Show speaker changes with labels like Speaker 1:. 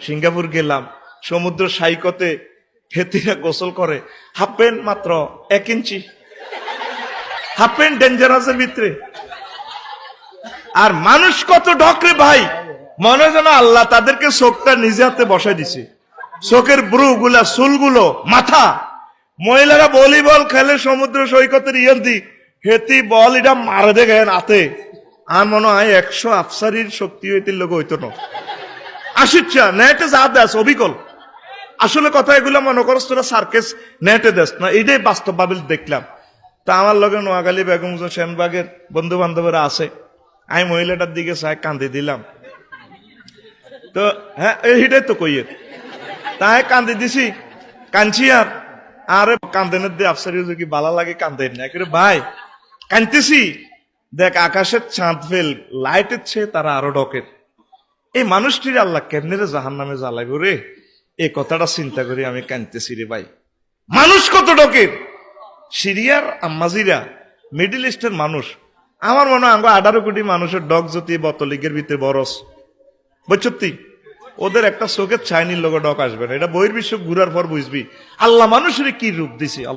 Speaker 1: Singapore গেলাম, সমুদ্র সাইকতে হেতিরা গোসল করে, হাফ প্যান্ট মাত্র 1 ইঞ্চি, হাফ প্যান্ট ডেঞ্জারাসের ভিতরে। আর মানুষ কত ডকরে ভাই, মনে যেন আল্লাহ তাদেরকে চোখটা নিজে হাতে বসাই দিছে। চোখের ব্রু গুলা, চুলগুলো, মাথা। মহিলারা ভলিবল খেলে সমুদ্র সৈকতের ইয়ান্তি, হেতি বল এটা মারে দেখে হাতে। আর মনে হয় 100 আফসারির শক্তি হইতে লোক হইতো না। আসিচ্ছা নেটে যা দেশ অবিকল। আসলে কথা এগুলো মনে করস তোরা সার্কেস নেটে দেশ না, এটাই বাস্তব ভাবে দেখলাম। তা আমার লগে নোয়াখালী বেগম সেনবাগের বন্ধু বান্ধবরা আছে, আমি মহিলাটার দিকে চাই কান্দি দিলাম। তো হ্যাঁ এইটাই তো কইয়ে, তাই কান্দি দিছি, কানছি। আর আরে কান্দেনের দিয়ে আফসারি কি বালা লাগে, কান্দেন না একেবারে ভাই, কানতেছি। দেখ আকাশের চাঁদ ফেল লাইটের চেয়ে তারা আরো ডকের। এই মানুষটির আল্লাহ কেমনে রে জাহান নামে জ্বালাইব রে, এই কথাটা চিন্তা করি আমি কানতেছি রে ভাই। মানুষ কত ডকের, সিরিয়ার আম্মাজিরা, মিডিল ইস্টের মানুষ। আমার মনে হয় 18 কোটি মানুষের ডগ যদি বতলিগের ভিতরে বরস বৈচত্তি, ওদের একটা চোখের ছাইনির লোক ডক আসবে না। এটা বহির্বিশ্ব ঘুরার পর বুঝবি আল্লাহ মানুষের কি রূপ দিছে।